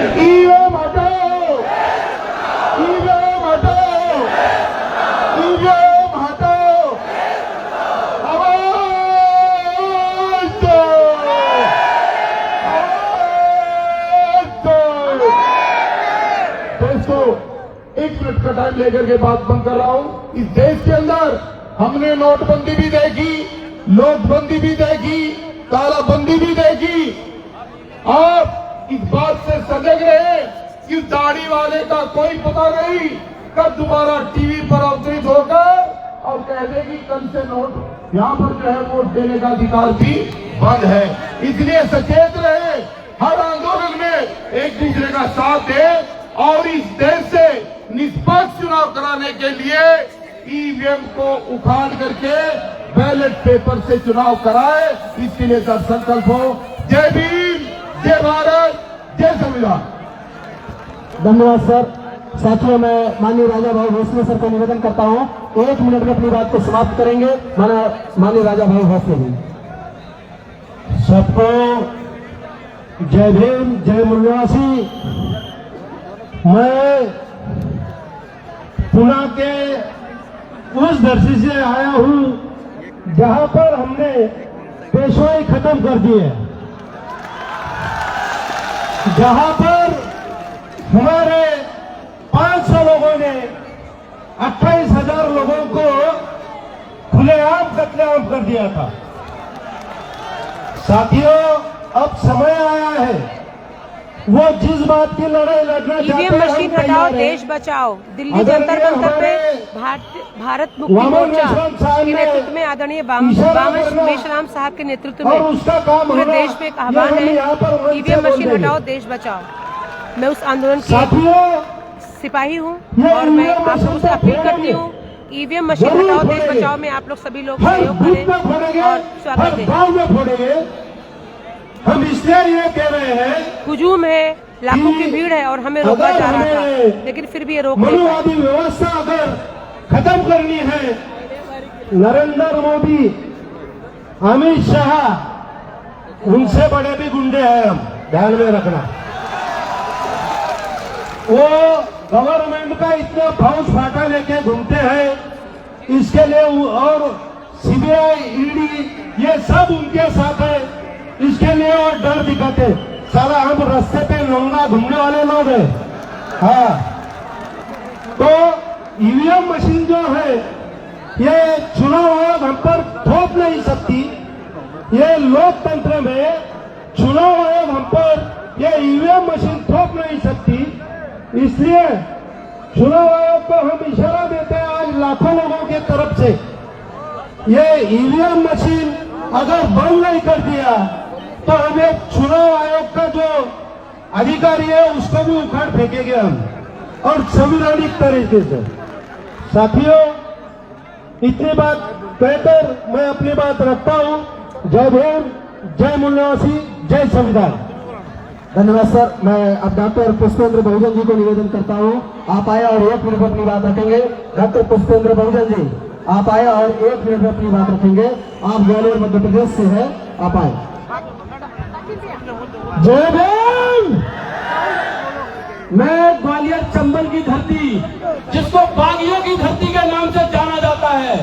EVM हटाओ, EVM हटाओ, EVM हटाओ, आवाज दो, आवाज दो। दोस्तों, 1 मिनट का टाइम लेकर के बात बंद कर रहा हूं। इस देश के अंदर हमने नोटबंदी भी देखी, नोटबंदी भी देखी, तालाबंदी भी देखी। आप इस बात से सजग रहे कि दाढ़ी वाले का कोई पता नहीं कब दोबारा टीवी पर अवतरित होकर और कह देगी कल से नोट यहां पर जो है वोट देने का अधिकार भी बंद है। इसलिए सचेत रहे, हर आंदोलन में एक दूसरे का साथ दे और इस देश से निष्पक्ष चुनाव कराने के लिए ईवीएम को उखाड़ करके बैलेट पेपर से चुनाव कराए। इसके लिए सब संकल्प हो। जय भीम, जय भारत, जय संविधान। धन्यवाद सर। साथियों, मैं माननीय राजा भाई भोसले सर को निवेदन करता हूं, 1 मिनट में अपनी बात को समाप्त करेंगे। माननीय राजा भाई भोसले जी। सबको जय भीम, जय मुन्नासी। मैं पुणे के उस धरती से आया हूं जहां पर हमने पेशवाई खत्म कर दी है, जहां पर हमारे 500 लोगों ने 28,000 लोगों को खुलेआम कत्लेआम कर दिया था। साथियों, अब समय आया है, वो जिस बात की लड़ाई लड़ना चाहते हैं, ईवीएम मशीन हटाओ, देश बचाओ। दिल्ली जंतर मंतर पे भारत मुक्ति मोर्चा के नेतृत्व में आदरणीय बामन मेश्राम साहब के नेतृत्व में पूरे देश में एक आह्वान है, ईवीएम मशीन हटाओ, देश बचाओ। मैं उस आंदोलन की सिपाही हूँ और मैं आप लोगों से अपील करती हूँ, ईवीएम मशीन हटाओ, देश बचाओ में आप लोग सभी लोग सहयोग करें और स्वागत दें। हम इसलिए ये कह रहे हैं, हुजूम है, लाखों की भीड़ है और हमें रोका जा रहा था, लेकिन फिर भी ये रोक नहीं पाए। मनुवादी व्यवस्था अगर खत्म करनी है, नरेंद्र मोदी, अमित शाह, उनसे बड़े भी गुंडे हैं हम, ध्यान में रखना। वो गवर्नमेंट का इतना फौज फाटा लेके घूमते हैं, इसके लिए और सीबीआई, ईडी, ये सब उनके साथ है, इसके लिए और डर दिखाते। सारा हम रास्ते पे नंगा घूमने वाले लोग हैं। हाँ, तो ईवीएम मशीन जो है, ये चुनाव आयोग हम पर थोप नहीं सकती। ये लोकतंत्र में चुनाव आयोग हम पर ये ईवीएम मशीन थोप नहीं सकती। इसलिए चुनाव आयोग को हम इशारा देते हैं आज लाखों लोगों की तरफ से, ये ईवीएम मशीन अगर बंद नहीं कर दिया तो हमें चुनाव आयोग का जो अधिकारी है उसको भी उखाड़ फेंकेंगे हम, और संवैधानिक तरीके से। साथियों, इतनी बात कहकर मैं अपनी बात रखता हूं। जय भीम, जय मुन्नासी, जय संविधान। धन्यवाद सर। मैं अब डॉक्टर पुष्पेंद्र बहुजन जी को निवेदन करता हूं, आप आए और 1 मिनट में अपनी बात रखेंगे। डॉक्टर पुष्पेंद्र बहुजन जी, आप आए और 1 मिनट में अपनी बात रखेंगे। आप ग्वालियर मध्य प्रदेश से हैं, आप आए। जय भीम। मैं ग्वालियर चंबल की धरती, जिसको बागियों की धरती के नाम से जाना जाता है,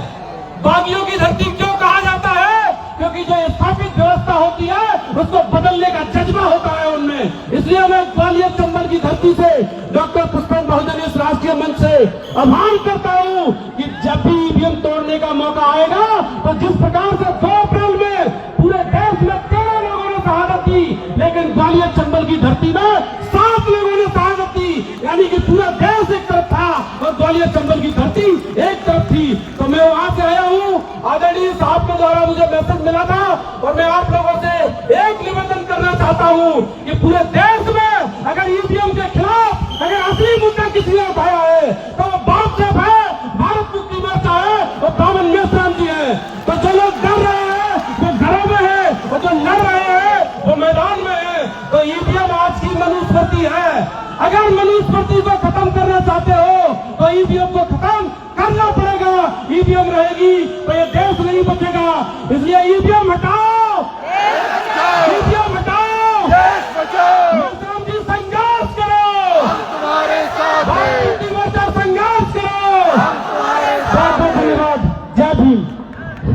बागियों की धरती क्यों कहा जाता है? क्योंकि जो स्थापित व्यवस्था होती है उसको बदलने का जज्बा होता है उनमें। इसलिए मैं ग्वालियर चंबल की धरती से डॉक्टर पुष्पेंद्र बहुजन इस राष्ट्रीय मंच से आह्वान करता हूं कि जब भी ईवीएम तोड़ने का मौका आएगा तो जिस प्रकार से 2 अप्रैल में पूरे देश में 13 लोगों ने शहादत दी, लेकिन ग्वालियर चंबल की धरती में 7 लोगों ने शहादत दी, यानी कि पूरा देश एक तरफ था और ग्वालियर चंबल की धरती एक तरफ थी। तो मैं वहां से आया हूं, आदरणीय साहब के द्वारा मुझे मैसेज मिला था और मैं आप लोगों से एक निवेदन करना चाहता हूं कि पूरे देश में अगर ईवीएम के खिलाफ अगर असली मुद्दा किसी ने उठाया है तो वो बाप साहब है, भारत मुक्ति मोर्चा है, वो बामन मेश्राम जी है। तो जो लोग डर रहे हैं वो घरों में है, और जो लड़ रहे हैं वो मैदान में है। तो ईवीएम आज की मनुस्मृति है। अगर मनुस्मृति को खत्म करना चाहते हो तो ईवीएम को खत्म करना पड़ेगा। ईवीएम रहेगी तो ये देश नहीं बचेगा। इसलिए ईवीएम हटाओ, ईवीएम हटाओ, देश बचाओ। मेश्राम जी संघर्ष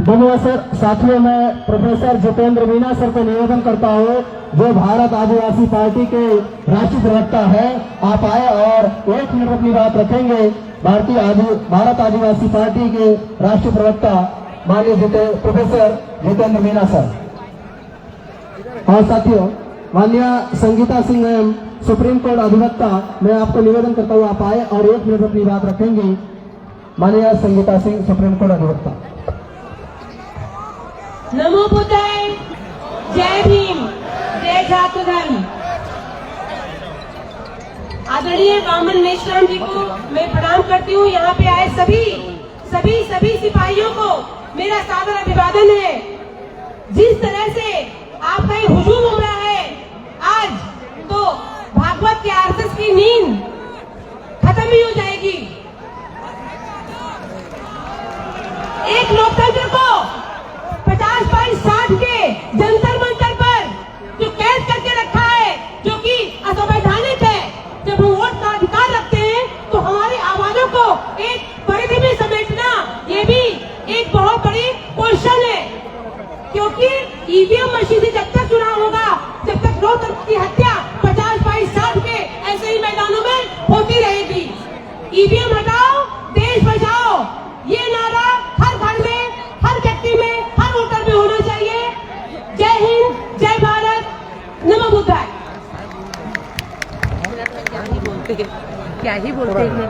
धन्यवाद सर। साथियों, मैं प्रोफेसर जितेंद्र मीना सर को निवेदन करता हूँ, जो भारत आदिवासी पार्टी के राष्ट्रीय प्रवक्ता है, आप आए और 1 मिनट अपनी बात रखेंगे। भारत आदिवासी पार्टी के राष्ट्रीय प्रवक्ता माननीय प्रोफेसर जितेंद्र मीना सर। और साथियों, माननीय Sangeeta Singh ma'am, supreme court अधिवक्ता, मैं आपको निवेदन करता हूँ आप आए और 1 मिनट अपनी बात रखेंगे। माननीय संगीता सिंह, सुप्रीम कोर्ट अधिवक्ता। नमो बुद्धाय, जय भीम, जय छात्र धर्म। आदरणीय वामन मेश्राम जी को मैं प्रणाम करती हूँ। यहाँ पे आए सभी सिपाहियों को मेरा सादर अभिवादन है। जिस तरह से आपका ये हुजूम हो रहा है आज, तो भागवत के आरएसएस की नींद खत्म ही हो जाएगी। एक लोकतंत्र को 50/60 के जंतर मंतर पर जो कैद करके रखा है, जो कि असंवैधानिक है। जब हम वोट का अधिकार रखते हैं तो हमारी आवाजों को एक परिधि में समेटना, ये भी एक बहुत बड़ी क्वेश्चन है। क्योंकि ईवीएम मशीन से जब तक चुनाव होगा, जब तक लोकतंत्र की हत्या 50/60 के ऐसे ही मैदानों में होती रहेगी। ईवीएम हटाओ, देश बचाओ, ये नारा हर घर में, हर व्यक्ति में, हर वोटर में होना चाहिए। जय हिंद, जय भारत, नमो बुद्धाय। क्या ही बोलते हैं